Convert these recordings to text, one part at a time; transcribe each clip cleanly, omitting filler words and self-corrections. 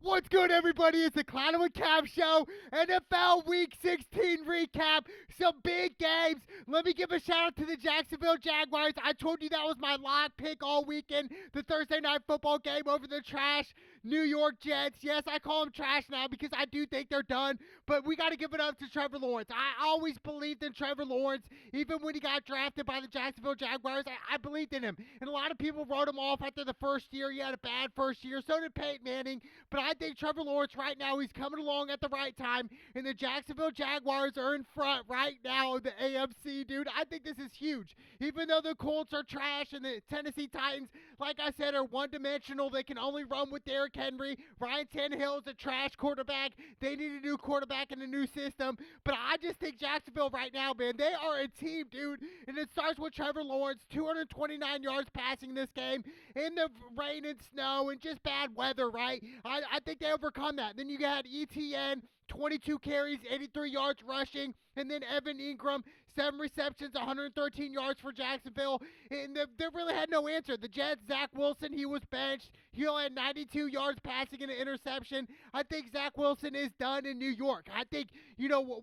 What's good, everybody? It's the Clown and Cap Show, NFL Week 16 recap. Some big games. Let me give a shout out to the Jacksonville Jaguars. I told you that was my lock pick all weekend. The Thursday night football game over the trash New York Jets. Yes, I call them trash now because I do think they're done, but we got to give it up to Trevor Lawrence. I always believed in Trevor Lawrence, even when he got drafted by the Jacksonville Jaguars. I believed in him, and a lot of people wrote him off after the first year. He had a bad first year. So did Peyton Manning, but I think Trevor Lawrence right now, he's coming along at the right time, and the Jacksonville Jaguars are in front right now of the AFC, dude. I think this is huge. Even though the Colts are trash and the Tennessee Titans, like I said, are one-dimensional. They can only run with Derrick Henry. Ryan Tannehill is a trash quarterback. They need a new quarterback and a new system. But I just think Jacksonville right now, man, they are a team, dude. And it starts with Trevor Lawrence, 229 yards passing this game in the rain and snow and just bad weather, right? I think they overcome that. Then you got ETN, 22 carries, 83 yards rushing, and then Evan Ingram, 7 receptions, 113 yards for Jacksonville. And they really had no answer. The Jets, Zach Wilson, he was benched. He only had 92 yards passing and an interception. I think Zach Wilson is done in New York. I think,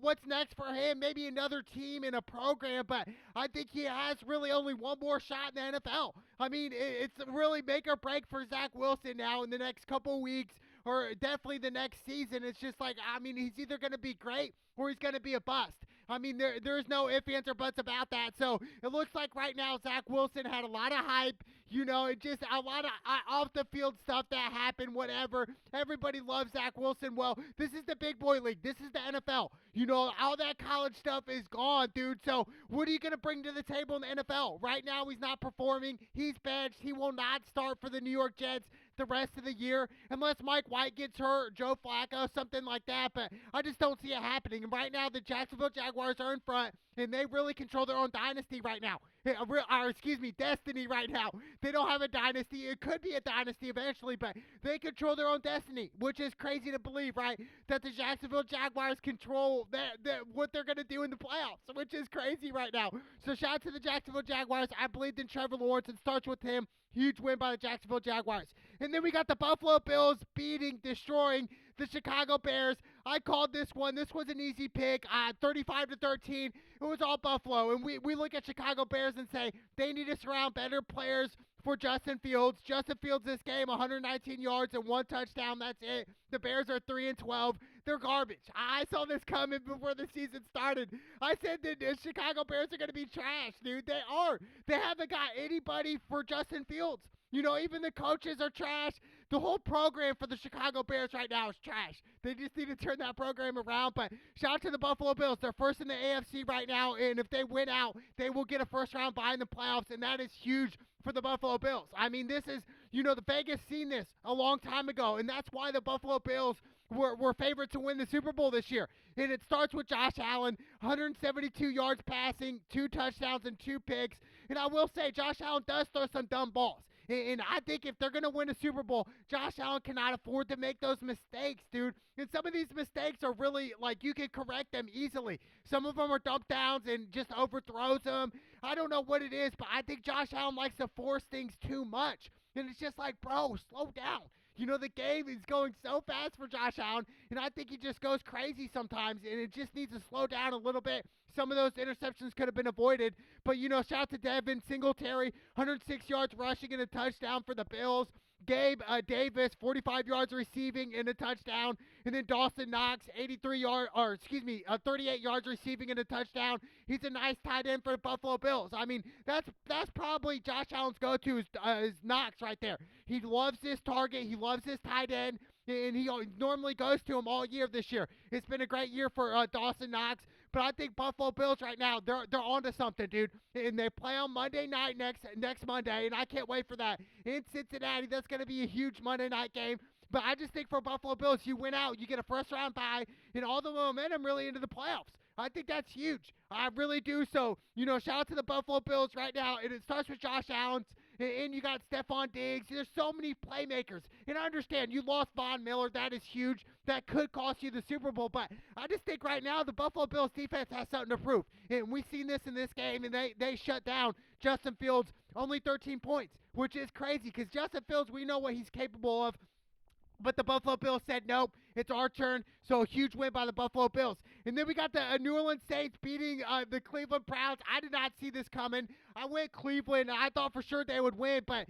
what's next for him? Maybe another team in a program, but I think he has really only one more shot in the NFL. I mean, it's really make or break for Zach Wilson now in the next couple weeks, or definitely the next season. It's just like, I mean, he's either going to be great or he's going to be a bust. I mean, there's no ifs, ands, or buts about that. So it looks like right now Zach Wilson had a lot of hype, it just a lot of off the field stuff that happened, whatever. Everybody loves Zach Wilson. Well, this is the big boy league. This is the NFL. All that college stuff is gone, dude. So what are you going to bring to the table in the NFL? Right now, he's not performing. He's benched. He will not start for the New York Jets the rest of the year unless Mike White gets hurt, Joe Flacco, something like that. But I just don't see it happening. And right now, the Jacksonville Jaguars are in front, and they really control their own dynasty right now. Destiny right now. They don't have a dynasty. It could be a dynasty eventually, but they control their own destiny, which is crazy to believe, right? That the Jacksonville Jaguars control what they're going to do in the playoffs, which is crazy right now. So shout out to the Jacksonville Jaguars. I believed in Trevor Lawrence. It starts with him. Huge win by the Jacksonville Jaguars. And then we got the Buffalo Bills destroying the Chicago Bears. I called this one. This was an easy pick. 35-13. It was all Buffalo. And we look at Chicago Bears and say they need to surround better players for Justin Fields. Justin Fields this game, 119 yards and 1 touchdown. That's it. The Bears are 3-12. They're garbage. I saw this coming before the season started. I said that the Chicago Bears are going to be trash, dude. They are. They haven't got anybody for Justin Fields. Even the coaches are trash. The whole program for the Chicago Bears right now is trash. They just need to turn that program around. But shout out to the Buffalo Bills. They're first in the AFC right now, and if they win out, they will get a first round bye in the playoffs, and that is huge for the Buffalo Bills. I mean, this is, the Vegas seen this a long time ago, and that's why the Buffalo Bills were favored to win the Super Bowl this year. And it starts with Josh Allen, 172 yards passing, 2 touchdowns, and 2 picks. And I will say, Josh Allen does throw some dumb balls. And I think if they're going to win a Super Bowl, Josh Allen cannot afford to make those mistakes, dude. And some of these mistakes are really, like, you can correct them easily. Some of them are dump downs and just overthrows them. I don't know what it is, but I think Josh Allen likes to force things too much. And it's just like, bro, slow down. The game is going so fast for Josh Allen, and I think he just goes crazy sometimes, and it just needs to slow down a little bit. Some of those interceptions could have been avoided, but, shout out to Devin Singletary, 106 yards rushing and a touchdown for the Bills. Gabe Davis, 45 yards receiving and a touchdown. And then Dawson Knox, 38 yards receiving and a touchdown. He's a nice tight end for the Buffalo Bills. I mean, that's probably Josh Allen's go-to is Knox right there. He loves this target. He loves this tight end. And he normally goes to him all year this year. It's been a great year for Dawson Knox, but I think Buffalo Bills right now, they're onto something, dude. And they play on Monday night next Monday, and I can't wait for that. In Cincinnati, that's going to be a huge Monday night game. But I just think for Buffalo Bills, you win out, you get a first round bye, and all the momentum really into the playoffs. I think that's huge. I really do. So, shout out to the Buffalo Bills right now. And it starts with Josh Allen, and you got Stephon Diggs. There's so many playmakers. And I understand you lost Von Miller. That is huge. That could cost you the Super Bowl. But I just think right now the Buffalo Bills defense has something to prove. And we've seen this in this game, and they shut down Justin Fields, only 13 points, which is crazy because Justin Fields, we know what he's capable of. But the Buffalo Bills said, nope, it's our turn. So a huge win by the Buffalo Bills. And then we got the New Orleans Saints beating the Cleveland Browns. I did not see this coming. I went Cleveland. I thought for sure they would win. But,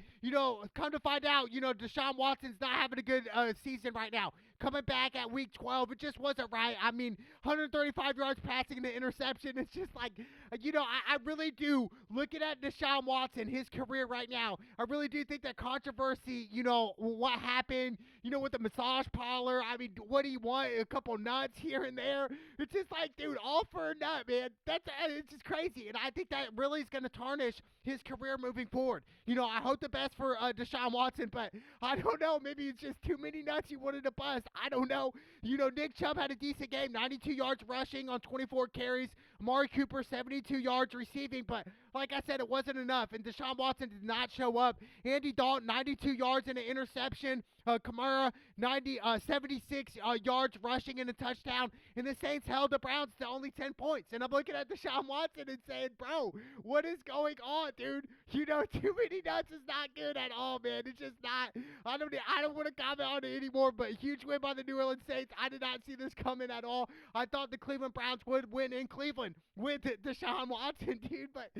come to find out, Deshaun Watson's not having a good season right now. Coming back at week 12, it just wasn't right. I mean, 135 yards passing and an interception. It's just like, I really do, looking at Deshaun Watson, his career right now, I really do think that controversy, what happened, with the massage parlor. I mean, what do you want? A couple nuts here and there. It's just like, dude, all for a nut, man. It's just crazy. And I think that really is going to tarnish his career moving forward. I hope the best for Deshaun Watson, but I don't know. Maybe it's just too many nuts you wanted to bust. I don't know. Nick Chubb had a decent game, 92 yards rushing on 24 carries. Amari Cooper, 72 yards receiving, but like I said, it wasn't enough, and Deshaun Watson did not show up. Andy Dalton, 92 yards and an interception. Kamara, 76 yards rushing and a touchdown. And the Saints held the Browns to only 10 points. And I'm looking at Deshaun Watson and saying, bro, what is going on, dude? Too many nuts is not good at all, man. It's just not. I don't want to comment on it anymore, but huge win by the New Orleans Saints. I did not see this coming at all. I thought the Cleveland Browns would win in Cleveland with Deshaun Watson, dude. But,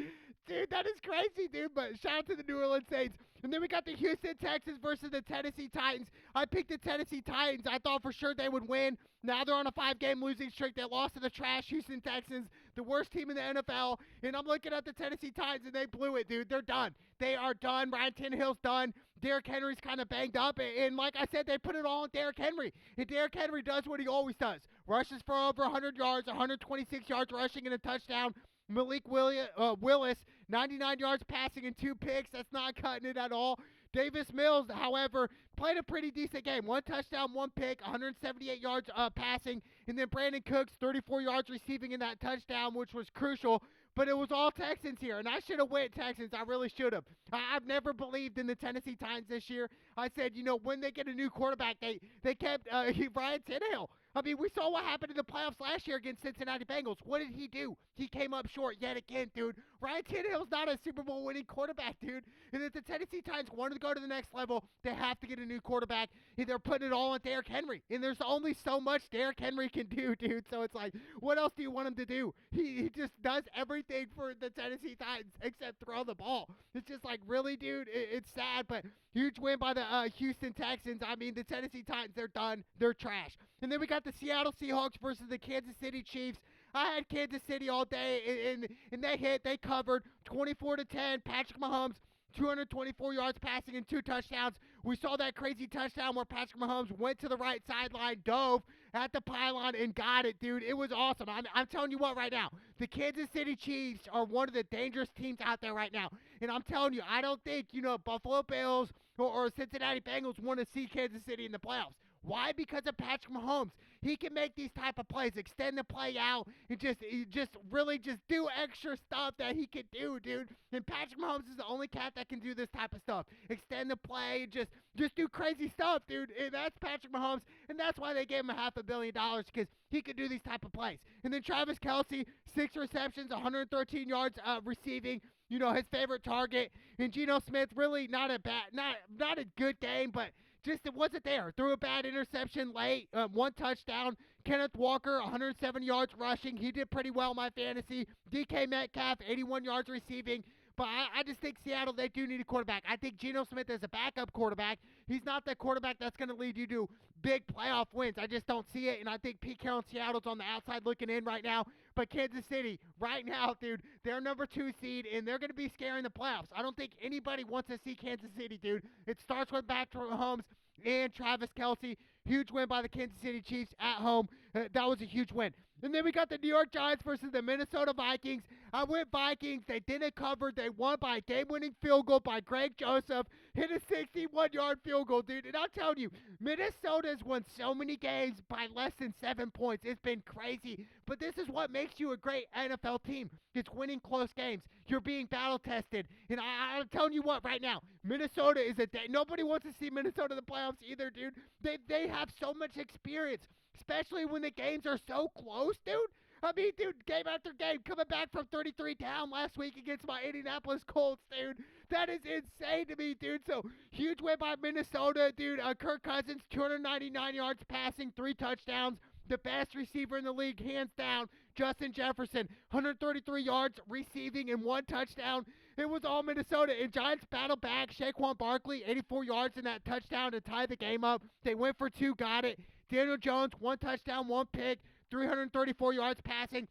dude, that is crazy, dude. But shout out to the New Orleans Saints. And then we got the Houston Texans versus the Tennessee Titans. I picked the Tennessee Titans. I thought for sure they would win. Now they're on a 5-game losing streak. They lost to the trash Houston Texans, the worst team in the NFL. And I'm looking at the Tennessee Titans, and they blew it, dude. They're done. They are done. Ryan Tannehill's done. Derrick Henry's kind of banged up. And like I said, they put it all on Derrick Henry. And Derrick Henry does what he always does. Rushes for over 100 yards, 126 yards rushing and a touchdown. Malik Willis, 99 yards passing and 2 picks. That's not cutting it at all. Davis Mills, however, played a pretty decent game. 1 touchdown, 1 pick, 178 yards passing. And then Brandon Cooks, 34 yards receiving in that touchdown, which was crucial. But it was all Texans here, and I should have went Texans. I really should have. I've never believed in the Tennessee Titans this year. I said, when they get a new quarterback, they kept Ryan Tannehill. I mean, we saw what happened in the playoffs last year against Cincinnati Bengals. What did he do? He came up short yet again, dude. Ryan Tannehill's not a Super Bowl winning quarterback, dude. And if the Tennessee Titans wanted to go to the next level, they have to get a new quarterback. And they're putting it all on Derrick Henry. And there's only so much Derrick Henry can do, dude. So it's like, what else do you want him to do? He just does everything for the Tennessee Titans except throw the ball. It's just like, really, dude? It's sad, but huge win by the Houston Texans. I mean, the Tennessee Titans, they're done. They're trash. And then we got the Seattle Seahawks versus the Kansas City Chiefs. I had Kansas City all day, and they hit. They covered 24-10. Patrick Mahomes, 224 yards passing and 2 touchdowns. We saw that crazy touchdown where Patrick Mahomes went to the right sideline, dove at the pylon, and got it, dude. It was awesome. I'm telling you what right now. The Kansas City Chiefs are one of the dangerous teams out there right now. And I'm telling you, I don't think, Buffalo Bills or Cincinnati Bengals want to see Kansas City in the playoffs. Why? Because of Patrick Mahomes. He can make these type of plays, extend the play out, and just really do extra stuff that he can do, dude. And Patrick Mahomes is the only cat that can do this type of stuff. Extend the play, just do crazy stuff, dude. And that's Patrick Mahomes, and that's why they gave him $500 million, because he could do these type of plays. And then Travis Kelce, 6 receptions, 113 yards receiving. His favorite target. And Geno Smith, really not a good game, but just it wasn't there. Threw a bad interception late, 1 touchdown. Kenneth Walker, 107 yards rushing. He did pretty well in my fantasy. DK Metcalf, 81 yards receiving. But I just think Seattle, they do need a quarterback. I think Geno Smith is a backup quarterback. He's not the quarterback that's going to lead you to big playoff wins. I just don't see it, and I think Pete Carroll and Seattle's on the outside looking in right now. But Kansas City, right now, dude, they're number 2 seed, and they're going to be scaring the playoffs. I don't think anybody wants to see Kansas City, dude. It starts with Patrick Mahomes and Travis Kelce. Huge win by the Kansas City Chiefs at home. That was a huge win. And then we got the New York Giants versus the Minnesota Vikings. I went Vikings. They didn't cover. They won by a game-winning field goal by Greg Joseph. Hit a 61-yard field goal, dude. And I'm telling you, Minnesota's won so many games by less than 7 points. It's been crazy. But this is what makes you a great NFL team. It's winning close games. You're being battle-tested. And I'm telling you what right now, Minnesota is nobody wants to see Minnesota in the playoffs either, dude. They have so much experience, especially when the games are so close, dude. I mean, dude, game after game, coming back from 33 down last week against my Indianapolis Colts, dude. That is insane to me, dude. So, huge win by Minnesota, dude. Kirk Cousins, 299 yards passing, 3 touchdowns. The best receiver in the league, hands down. Justin Jefferson, 133 yards receiving and 1 touchdown. It was all Minnesota. And Giants battled back. Saquon Barkley, 84 yards in that touchdown to tie the game up. They went for 2, got it. Daniel Jones, 1 touchdown, 1 pick, 334 yards passing.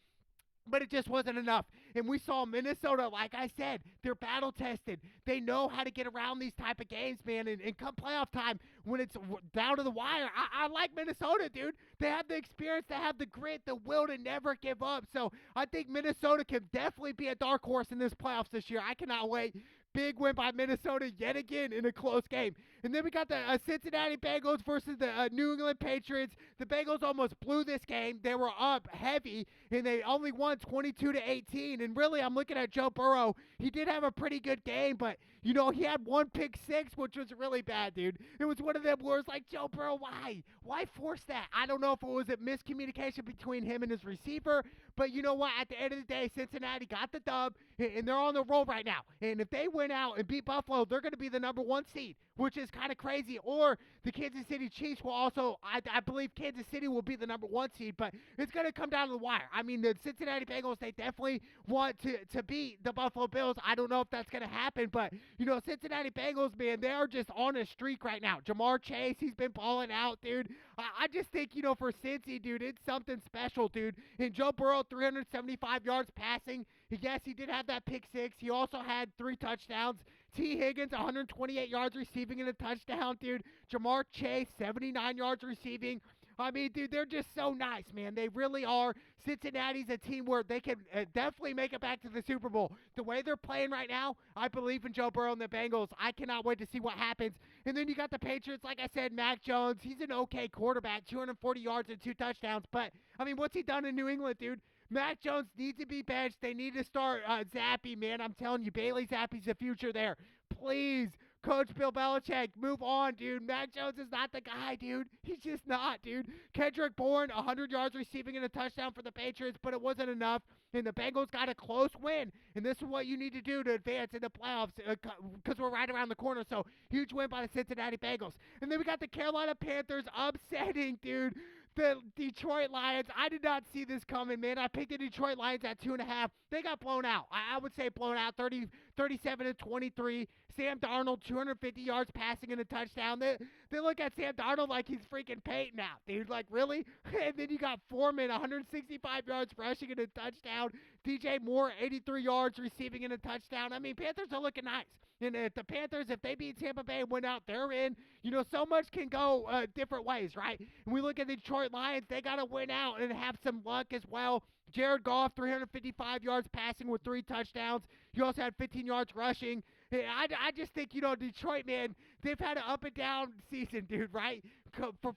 But it just wasn't enough. And we saw Minnesota, like I said, they're battle tested. They know how to get around these type of games, man. And come playoff time, when it's down to the wire, I like Minnesota, dude. They have the experience, they have the grit, the will to never give up. So I think Minnesota can definitely be a dark horse in this playoffs this year. I cannot wait. Big win by Minnesota yet again in a close game. And then we got the Cincinnati Bengals versus the New England Patriots. The Bengals almost blew this game. They were up heavy, and they only won 22-18. And really, I'm looking at Joe Burrow. He did have a pretty good game, but, you know, he had 1 pick six, which was really bad, dude. It was one of them where it's like, Joe Burrow, why? Why force that? I don't know if it was a miscommunication between him and his receiver, but you know what? At the end of the day, Cincinnati got the dub, and they're on the roll right now. And if they win out and beat Buffalo, they're going to be the number 1 seed, which is kind of crazy. Or the Kansas City Chiefs will also, I believe Kansas City will be the number 1 seed, but it's going to come down to the wire. I mean, the Cincinnati Bengals, they definitely want to beat the Buffalo Bills. I don't know if that's going to happen, but, you know, Cincinnati Bengals, man, they are just on a streak right now. Jamar Chase, he's been balling out, dude. I just think, you know, for Cincy, dude, it's something special, dude. And Joe Burrow, 375 yards passing. Yes, he did have that pick six. He also had 3 touchdowns. T. Higgins, 128 yards receiving and a touchdown, dude. Jamar Chase, 79 yards receiving. I mean, dude, they're just so nice, man. They really are. Cincinnati's a team where they can definitely make it back to the Super Bowl. The way they're playing right now, I believe in Joe Burrow and the Bengals. I cannot wait to see what happens. And then you got the Patriots, like I said, Mac Jones. He's an okay quarterback, 240 yards and 2 touchdowns. But, I mean, what's he done in New England, dude? Mac Jones needs to be benched. They need to start Zappe, man. I'm telling you, Bailey Zappe's the future there. Please, Coach Bill Belichick, move on, dude. Mac Jones is not the guy, dude. He's just not, dude. Kendrick Bourne, 100 yards receiving and a touchdown for the Patriots, but it wasn't enough. And the Bengals got a close win. And this is what you need to do to advance in the playoffs because we're right around the corner. So, huge win by the Cincinnati Bengals. And then we got the Carolina Panthers upsetting, dude, the Detroit Lions. I did not see this coming, man. I picked the Detroit Lions at 2.5. They got blown out. I would say blown out, 37-23. Sam Darnold, 250 yards passing and a touchdown. They look at Sam Darnold like he's freaking Peyton out, dude. Like, really? And then you got Foreman, 165 yards rushing and a touchdown. DJ Moore, 83 yards receiving and a touchdown. I mean, Panthers are looking nice. And if the Panthers, if they beat Tampa Bay and win out, they're in. You know, so much can go different ways, right? And we look at the Detroit Lions, they got to win out and have some luck as well. Jared Goff, 355 yards passing with 3 touchdowns. He also had 15 yards rushing. I just think, you know, Detroit, man, they've had an up and down season, dude, right?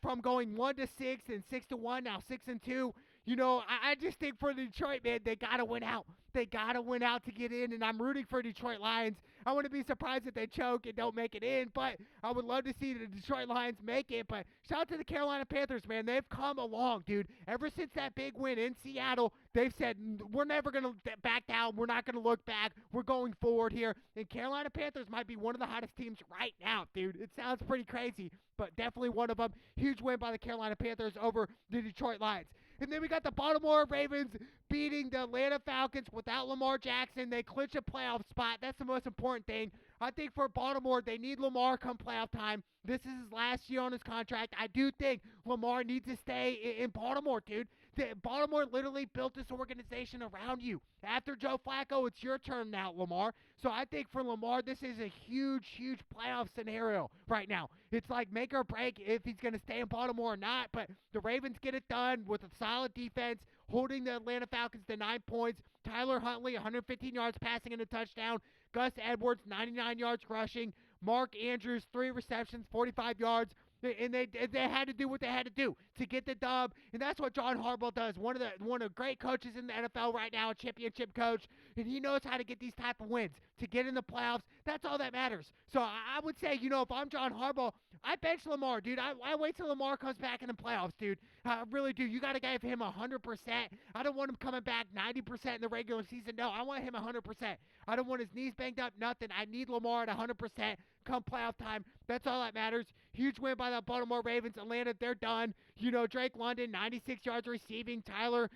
From going 1-6 and 6-1, now 6-2. You know, I just think for Detroit, man, they got to win out. They got to win out to get in, and I'm rooting for Detroit Lions. I wouldn't be surprised if they choke and don't make it in, but I would love to see the Detroit Lions make it. But shout out to the Carolina Panthers, man. They've come along, dude. Ever since that big win in Seattle, they've said, we're never going to back down. We're not going to look back. We're going forward here. And Carolina Panthers might be one of the hottest teams right now, dude. It sounds pretty crazy, but definitely one of them. Huge win by the Carolina Panthers over the Detroit Lions. And then we got the Baltimore Ravens beating the Atlanta Falcons without Lamar Jackson. They clinch a playoff spot. That's the most important thing. I think for Baltimore, they need Lamar come playoff time. This is his last year on his contract. I do think Lamar needs to stay in Baltimore, dude. Baltimore literally built this organization around you. After Joe Flacco, it's your turn now, Lamar. So I think for Lamar, this is a huge, huge playoff scenario right now. It's like make or break if he's going to stay in Baltimore or not. But the Ravens get it done with a solid defense, holding the Atlanta Falcons to 9 points. Tyler Huntley, 115 yards passing and a touchdown. Gus Edwards, 99 yards rushing. Mark Andrews, 3 receptions, 45 yards. And they had to do what they had to do to get the dub, and that's what John Harbaugh does. One of the great coaches in the NFL right now, a championship coach, and he knows how to get these type of wins to get in the playoffs. That's all that matters. So I would say, you know, if I'm John Harbaugh, I bench Lamar, dude. I wait till Lamar comes back in the playoffs, dude. I really do. You got to give him 100%. I don't want him coming back 90% in the regular season. No, I want him 100%. I don't want his knees banged up, nothing. I need Lamar at 100% come playoff time. That's all that matters. Huge win by the Baltimore Ravens. Atlanta, they're done. Drake London, 96 yards receiving. Tyler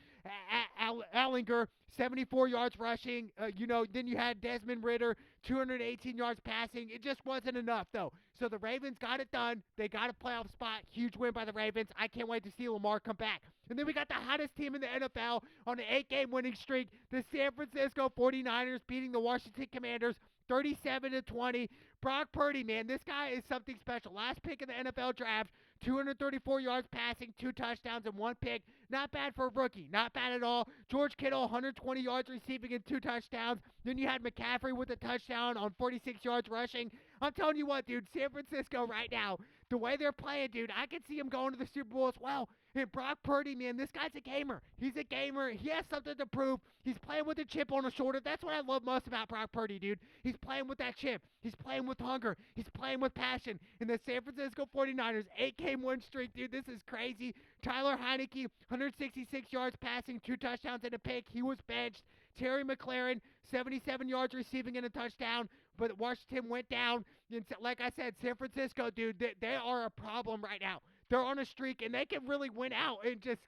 Allinger, 74 yards rushing. Then you had Desmond Ridder, 218 yards passing. It just wasn't enough, though. So the Ravens got it done. They got a playoff spot. Huge win by the Ravens. I can't wait to see Lamar come back. And then we got the hottest team in the NFL on an 8-game winning streak. The San Francisco 49ers beating the Washington Commanders 37-20. Brock Purdy, man, this guy is something special. Last pick in the NFL draft, 234 yards passing, 2 touchdowns, and 1 pick. Not bad for a rookie. Not bad at all. George Kittle, 120 yards receiving and 2 touchdowns. Then you had McCaffrey with a touchdown on 46 yards rushing. I'm telling you what, dude, San Francisco right now, the way they're playing, dude, I can see them going to the Super Bowl as well. And Brock Purdy, man, this guy's a gamer. He's a gamer. He has something to prove. He's playing with a chip on his shoulder. That's what I love most about Brock Purdy, dude. He's playing with that chip. He's playing with hunger. He's playing with passion. And the San Francisco 49ers, 8-game win streak, dude, this is crazy. Tyler Heineke, 166 yards passing, 2 touchdowns and a pick. He was benched. Terry McLaurin, 77 yards receiving and a touchdown, but Washington went down. And like I said, San Francisco, dude, they are a problem right now. They're on a streak, and they can really win out and just,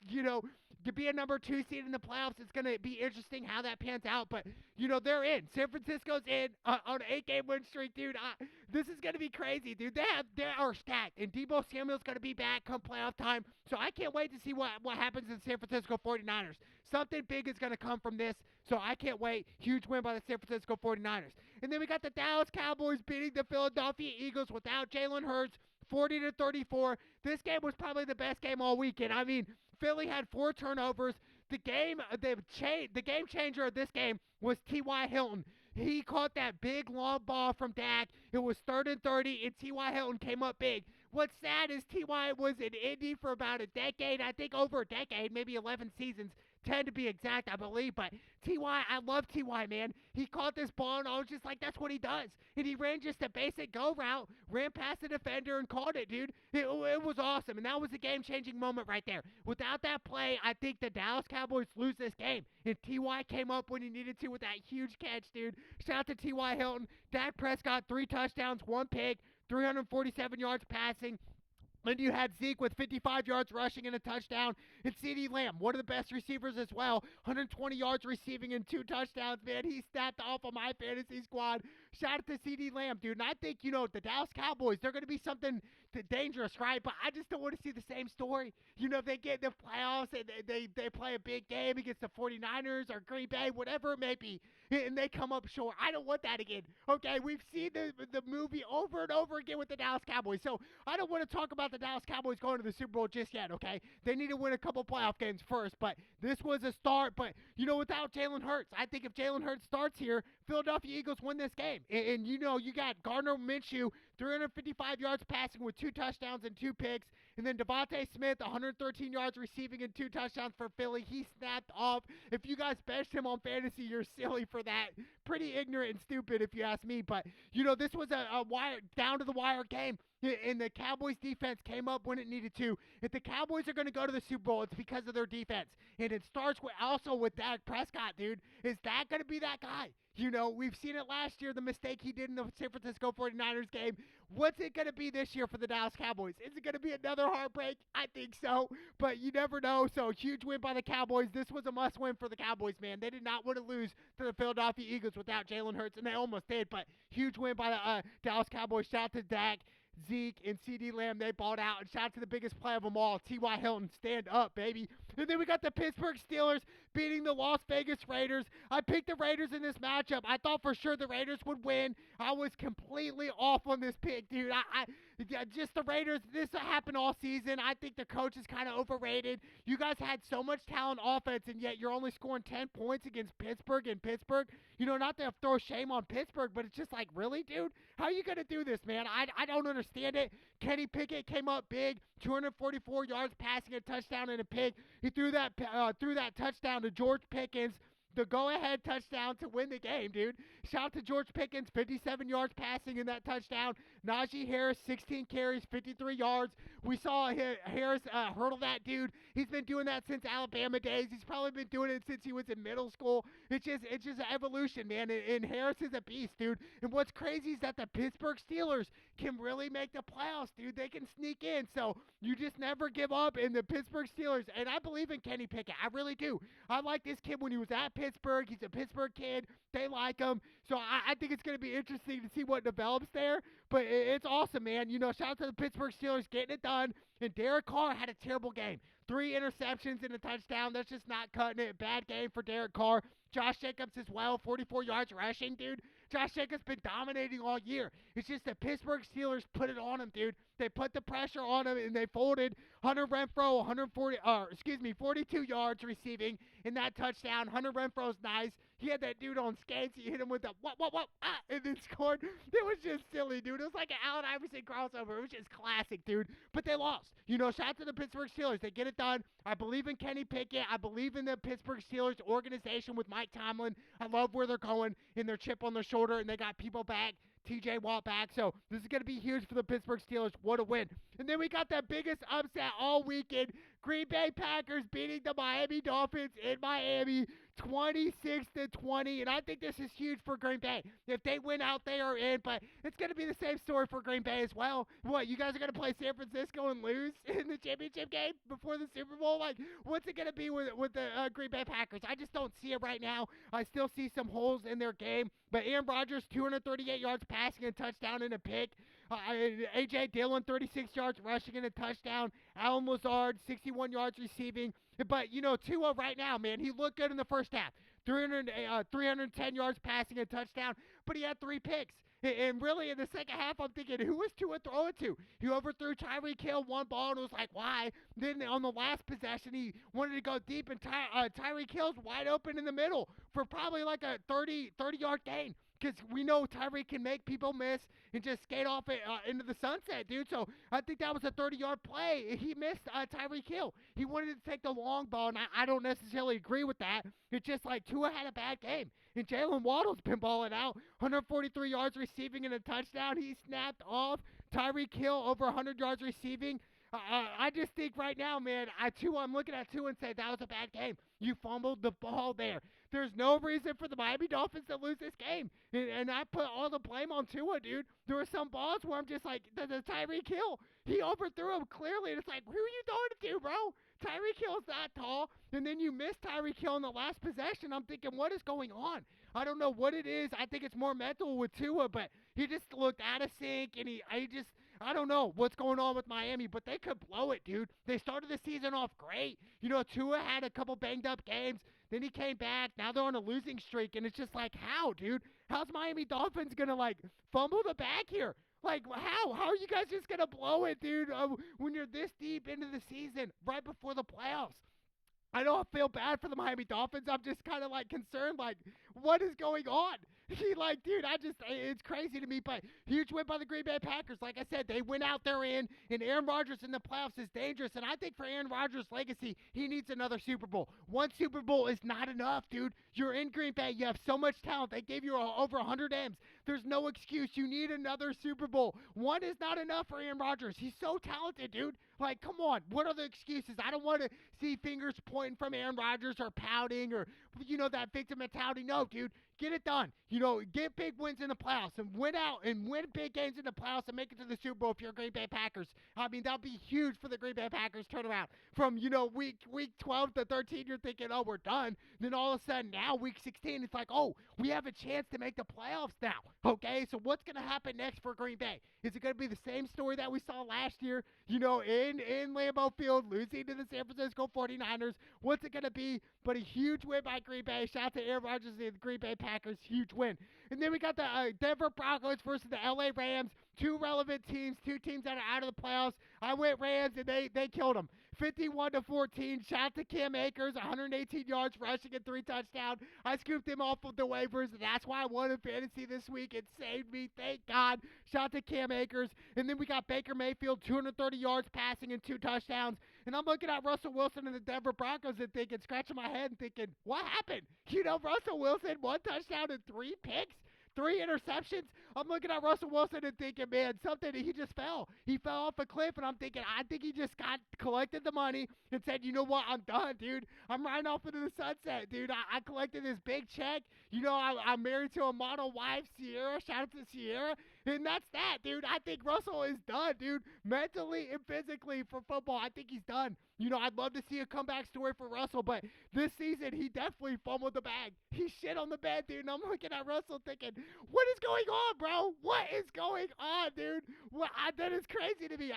to be a number 2 seed in the playoffs. It's going to be interesting how that pans out, but, they're in. San Francisco's in on an 8-game win streak, dude. This is going to be crazy, dude. They are stacked, and Deebo Samuel's going to be back come playoff time, so I can't wait to see what happens in San Francisco 49ers. Something big is going to come from this, so I can't wait. Huge win by the San Francisco 49ers. And then we got the Dallas Cowboys beating the Philadelphia Eagles without Jalen Hurts, 40-34. This game was probably the best game all weekend. I mean, Philly had 4 turnovers. The game changer of this game was T.Y. Hilton. He caught that big long ball from Dak. It was 3rd and 30, and T.Y. Hilton came up big. What's sad is T.Y. was in Indy for about a decade, I think over a decade, maybe 11 seasons. 10 to be exact, I believe, but T.Y., I love T.Y., man. He caught this ball, and I was just like, that's what he does. And he ran just a basic go route, ran past the defender, and caught it, dude. It was awesome, and that was a game-changing moment right there. Without that play, I think the Dallas Cowboys lose this game. And T.Y. came up when he needed to with that huge catch, dude. Shout out to T.Y. Hilton. Dak Prescott, 3 touchdowns, 1 pick, 347 yards passing. Then you had Zeke with 55 yards rushing and a touchdown. And CeeDee Lamb, one of the best receivers as well. 120 yards receiving and 2 touchdowns, man. He snapped off of my fantasy squad. Shout out to CeeDee Lamb, dude. And I think, the Dallas Cowboys, they're going to be something dangerous, right? But I just don't want to see the same story. They get in the playoffs and they play a big game against the 49ers or Green Bay, whatever it may be, and they come up short. I don't want that again. Okay, we've seen the movie over and over again with the Dallas Cowboys. So I don't want to talk about the Dallas Cowboys going to the Super Bowl just yet, okay? They need to win a couple playoff games first, but this was a start. But, without Jalen Hurts, I think if Jalen Hurts starts here, Philadelphia Eagles win this game. And you got Gardner Minshew, 355 yards passing with 2 touchdowns and 2 picks. And then Devontae Smith, 113 yards receiving and 2 touchdowns for Philly. He snapped off. If you guys benched him on fantasy, you're silly for that. Pretty ignorant and stupid if you ask me. But, this was a wire down to the wire game. And the Cowboys defense came up when it needed to. If the Cowboys are going to go to the Super Bowl, it's because of their defense. And it starts also with Dak Prescott, dude. Is Dak going to be that guy? We've seen it last year, the mistake he did in the San Francisco 49ers game. What's it going to be this year for the Dallas Cowboys? Is it going to be another heartbreak? I think so, but you never know. So, huge win by the Cowboys. This was a must-win for the Cowboys, man. They did not want to lose to the Philadelphia Eagles without Jalen Hurts, and they almost did, but huge win by the Dallas Cowboys. Shout out to Dak, Zeke, and CeeDee Lamb. They balled out. And shout out to the biggest play of them all, T.Y. Hilton. Stand up, baby. And then we got the Pittsburgh Steelers beating the Las Vegas Raiders. I picked the Raiders in this matchup. I thought for sure the Raiders would win. I was completely off on this pick, dude. Just the Raiders, this happened all season. I think the coach is kind of overrated. You guys had so much talent offense, and yet you're only scoring 10 points against Pittsburgh in Pittsburgh. Not to throw shame on Pittsburgh, but it's just like, really, dude? How are you going to do this, man? I don't understand it. Kenny Pickett came up big, 244 yards passing, a touchdown and a pick. He threw that touchdown to George Pickens, the go-ahead touchdown to win the game, dude. Shout out to George Pickens, 57 yards passing in that touchdown. Najee Harris, 16 carries, 53 yards. We saw Harris hurdle that dude. He's been doing that since Alabama days. He's probably been doing it since he was in middle school. It's just an evolution, man. And Harris is a beast, dude. And what's crazy is that the Pittsburgh Steelers can really make the playoffs, dude. They can sneak in. So you just never give up in the Pittsburgh Steelers. And I believe in Kenny Pickett. I really do. I like this kid when he was at Pittsburgh. He's a Pittsburgh kid. They like him. So I think it's going to be interesting to see what develops there. But it's awesome, man. Shout out to the Pittsburgh Steelers getting it done. And Derek Carr had a terrible game. 3 interceptions and a touchdown. That's just not cutting it. Bad game for Derek Carr. Josh Jacobs as well, 44 yards rushing, dude. Josh Jacobs been dominating all year. It's just the Pittsburgh Steelers put it on him, dude. They put the pressure on him, and they folded. Hunter Renfrow, 42 yards receiving in that touchdown. Hunter Renfrow's nice. He had that dude on skates. He hit him with a what, and then scored. It was just silly, dude. It was like an Allen Iverson crossover. It was just classic, dude. But they lost. Shout out to the Pittsburgh Steelers. They get it done. I believe in Kenny Pickett. I believe in the Pittsburgh Steelers organization with Mike Tomlin. I love where they're going in their chip on their shoulder, and they got people back. TJ Watt back, so this is going to be huge for the Pittsburgh Steelers. What a win. And then we got the biggest upset all weekend. Green Bay Packers beating the Miami Dolphins in Miami 26-20, and I think this is huge for Green Bay. If they win out, they are in, but it's going to be the same story for Green Bay as well. What, you guys are going to play San Francisco and lose in the championship game before the Super Bowl? Like, what's it going to be with the Green Bay Packers? I just don't see it right now. I still see some holes in their game, but Aaron Rodgers, 238 yards passing, a touchdown and a pick. A.J. Dillon, 36 yards rushing and a touchdown. Allen Lazard, 61 yards receiving. But, Tua right now, man, he looked good in the first half. 310 yards passing, a touchdown, but he had 3 picks. And really, in the second half, I'm thinking, who was Tua throwing to? He overthrew Tyreek Hill one ball, and it was like, why? Then on the last possession, he wanted to go deep, and Tyreek Hill's wide open in the middle for probably like a 30-yard gain. Because we know Tyreek can make people miss and just skate off it into the sunset, dude. So I think that was a 30-yard play. He missed Tyreek Hill. He wanted to take the long ball, and I don't necessarily agree with that. It's just like Tua had a bad game. And Jalen Waddle's been balling out. 143 yards receiving and a touchdown. He snapped off. Tyreek Hill over 100 yards receiving. I just think right now, man, I'm looking at Tua and say that was a bad game. You fumbled the ball there. There's no reason for the Miami Dolphins to lose this game. And I put all the blame on Tua, dude. There were some balls where I'm just like, the Tyreek Hill, he overthrew him clearly. And it's like, who are you throwing it to, bro? Tyreek Hill's that tall. And then you missed Tyreek Hill in the last possession. I'm thinking, what is going on? I don't know what it is. I think it's more mental with Tua, but he just looked out of sync. And I don't know what's going on with Miami, but they could blow it, dude. They started the season off great. Tua had a couple banged up games. Then he came back. Now they're on a losing streak, and it's just like, how, dude? How's Miami Dolphins going to, fumble the bag here? Like, how? How are you guys just going to blow it, dude, when you're this deep into the season, right before the playoffs? I don't feel bad for the Miami Dolphins. I'm just kind of, concerned, what is going on? Dude, it's crazy to me, but huge win by the Green Bay Packers. Like I said, they went out there and Aaron Rodgers in the playoffs is dangerous, and I think for Aaron Rodgers' legacy, he needs another Super Bowl. One Super Bowl is not enough, dude. You're in Green Bay. You have so much talent. They gave you over 100 M's. There's no excuse. You need another Super Bowl. One is not enough for Aaron Rodgers. He's so talented, dude. Come on. What are the excuses? I don't want to see fingers pointing from Aaron Rodgers or pouting or, that victim mentality. No, dude. Get it done. Get big wins in the playoffs and win out and win big games in the playoffs and make it to the Super Bowl if you're Green Bay Packers. I mean, that'll be huge for the Green Bay Packers turnaround. From, week 12 to 13, you're thinking, oh, we're done. Then all of a sudden now, week 16, it's like, oh, we have a chance to make the playoffs now. Okay, so what's going to happen next for Green Bay? Is it going to be the same story that we saw last year, in Lambeau Field, losing to the San Francisco 49ers? What's it going to be but a huge win by Green Bay? Shout out to Aaron Rodgers and the Green Bay Packers. Huge win. And then we got the Denver Broncos versus the LA Rams. 2 relevant teams, 2 teams that are out of the playoffs. I went Rams, and they killed them. 51-14. Shout out to Cam Akers, 118 yards rushing and 3 touchdowns. I scooped him off of the waivers, and that's why I won in fantasy this week. It saved me, thank God. Shout out to Cam Akers. And then we got Baker Mayfield, 230 yards passing and 2 touchdowns. And I'm looking at Russell Wilson and the Denver Broncos and thinking, scratching my head and thinking, what happened? Russell Wilson, 1 touchdown and 3 picks. 3 interceptions. I'm looking at Russell Wilson and thinking, man, something, he just fell. He fell off a cliff, and I'm thinking, I think he just collected the money and said, you know what, I'm done, dude. I'm riding off into the sunset, dude. I collected this big check. You know, I'm married to a model wife, Sierra. Shout out to Sierra. And that's that, dude. I think Russell is done, dude. Mentally and physically for football, I think he's done. You know, I'd love to see a comeback story for Russell, but this season, he definitely fumbled the bag. He shit on the bed, dude, and I'm looking at Russell thinking, what is going on, bro? What is going on, dude? That is crazy to me.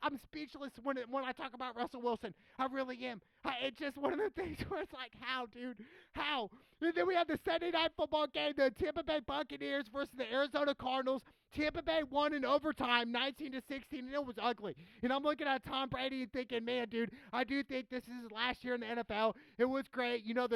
I'm speechless when I talk about Russell Wilson. I really am. It's just one of the things where it's like, how, dude? How? And then we have the Sunday night football game, the Tampa Bay Buccaneers versus the Arizona Cardinals. Tampa Bay won in overtime, 19-16, and it was ugly. And I'm looking at Tom Brady and thinking, man, dude, I do think this is his last year in the NFL. It was great. You know,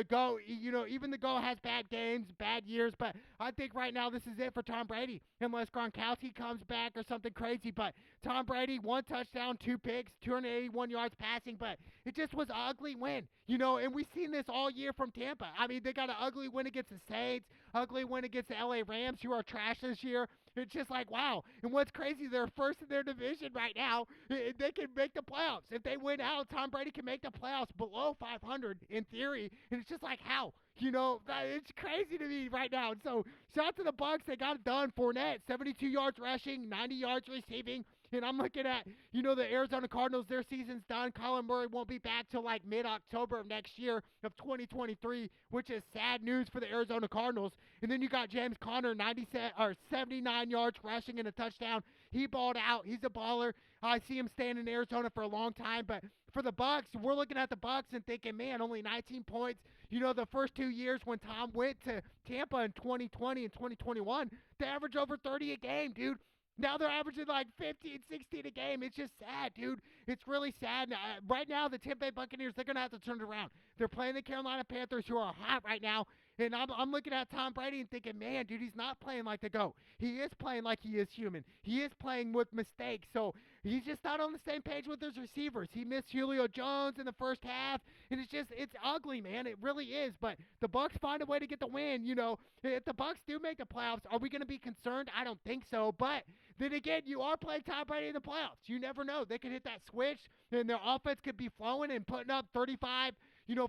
even the GOAT has bad games, bad years, but I think right now this is it for Tom Brady, unless Gronkowski comes back or something crazy. But Tom Brady, 1 touchdown, 2 picks, 281 yards passing, but it just was an ugly win. You know, and we've seen this all year from Tampa. I mean, they got an ugly win against the Saints, ugly win against the LA Rams, who are trash this year. It's just like, wow. And what's crazy, they're first in their division right now. They can make the playoffs. If they win out, Tom Brady can make the playoffs below 500 in theory. And it's just like, how? You know, it's crazy to me right now. And so, shout out to the Bucs. They got it done. Fournette, 72 yards rushing, 90 yards receiving. And I'm looking at, you know, the Arizona Cardinals, their season's done. Kyler Murray won't be back till like mid-October of next year of 2023, which is sad news for the Arizona Cardinals. And then you got James Conner, 79 yards rushing and a touchdown. He balled out. He's a baller. I see him staying in Arizona for a long time. But for the Bucs, we're looking at the Bucs and thinking, man, only 19 points. You know, the first 2 years when Tom went to Tampa in 2020 and 2021, they averaged over 30 a game, dude. Now they're averaging like 15, 16 a game. It's just sad, dude. It's really sad. Right now, the Tampa Bay Buccaneers, they're going to have to turn it around. They're playing the Carolina Panthers, who are hot right now. And I'm looking at Tom Brady and thinking, man, dude, he's not playing like the GOAT. He is playing like he is human. He is playing with mistakes. So he's just not on the same page with his receivers. He missed Julio Jones in the first half. And it's ugly, man. It really is. But the Bucs find a way to get the win. You know, if the Bucs do make the playoffs, are we going to be concerned? I don't think so. But then again, you are playing Tom Brady in the playoffs. You never know. They could hit that switch, and their offense could be flowing and putting up 35,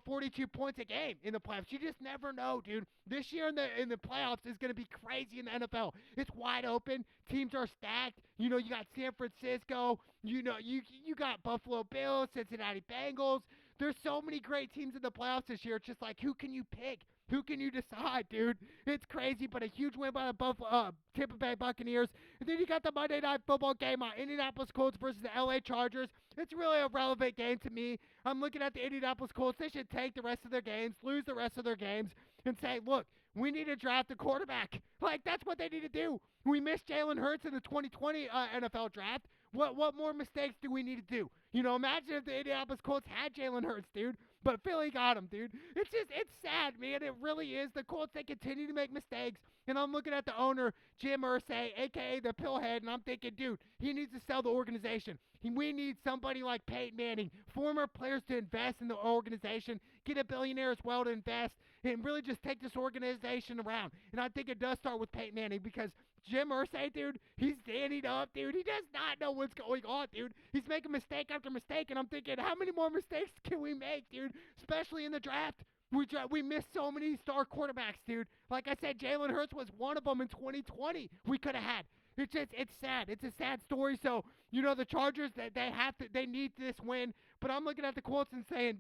42 points a game in the playoffs. You just never know, dude. This year in the playoffs is going to be crazy in the NFL. It's wide open. Teams are stacked. You know, you got San Francisco. You know, you got Buffalo Bills, Cincinnati Bengals. There's so many great teams in the playoffs this year. It's just like, who can you pick? Who can you decide, dude? It's crazy, but a huge win by the Tampa Bay Buccaneers. And then you got the Monday Night Football game, Indianapolis Colts versus the LA Chargers. It's really a relevant game to me. I'm looking at the Indianapolis Colts. They should take the rest of their games, lose the rest of their games, and say, look, we need to draft a quarterback. Like, that's what they need to do. We missed Jalen Hurts in the 2020 NFL draft. What more mistakes do we need to do? You know, imagine if the Indianapolis Colts had Jalen Hurts, dude. But Philly got him, dude. It's sad, man. It really is. The Colts, they continue to make mistakes. And I'm looking at the owner, Jim Irsay, a.k.a. the Pillhead, and I'm thinking, dude, he needs to sell the organization. We need somebody like Peyton Manning, former players to invest in the organization, get a billionaire as well to invest, and really just take this organization around. And I think it does start with Peyton Manning, because Jim Irsay, dude, he's standing up, dude. He does not know what's going on, dude. He's making mistake after mistake, and I'm thinking, how many more mistakes can we make, dude? Especially in the draft. We missed so many star quarterbacks, dude. Like I said, Jalen Hurts was one of them in 2020 we could have had. It's sad. It's a sad story. So, you know, the Chargers, they need this win. But I'm looking at the Colts and saying,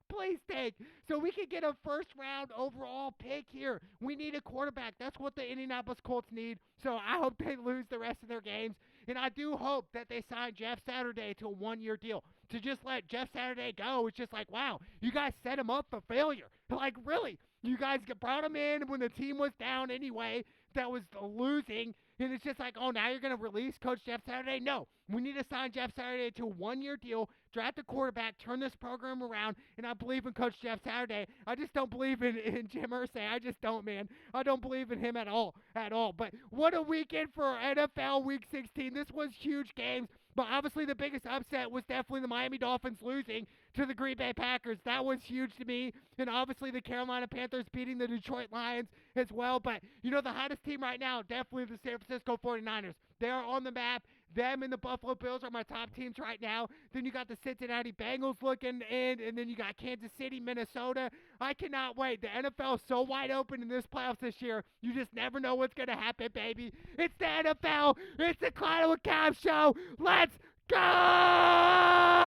please take. So we could get a first-round overall pick here. We need a quarterback. That's what the Indianapolis Colts need. So I hope they lose the rest of their games. And I do hope that they sign Jeff Saturday to a one-year deal. To just let Jeff Saturday go, it's just like, wow, you guys set him up for failure. Like, really? You guys brought him in when the team was down anyway, that was losing, and it's just like, oh, now you're going to release Coach Jeff Saturday? No. We need to sign Jeff Saturday to a one-year deal, draft a quarterback, turn this program around, and I believe in Coach Jeff Saturday. I just don't believe in Jim Irsay. I just don't, man. I don't believe in him at all. But what a weekend for NFL Week 16. This was huge games. But obviously, the biggest upset was definitely the Miami Dolphins losing to the Green Bay Packers. That was huge to me. And obviously, the Carolina Panthers beating the Detroit Lions as well. But, the hottest team right now, definitely the San Francisco 49ers. They are on the map. Them and the Buffalo Bills are my top teams right now. Then you got the Cincinnati Bengals looking in, and then you got Kansas City, Minnesota. I cannot wait. The NFL is so wide open in this playoffs this year. You just never know what's going to happen, baby. It's the NFL. It's the Clyde with Cavs show. Let's go!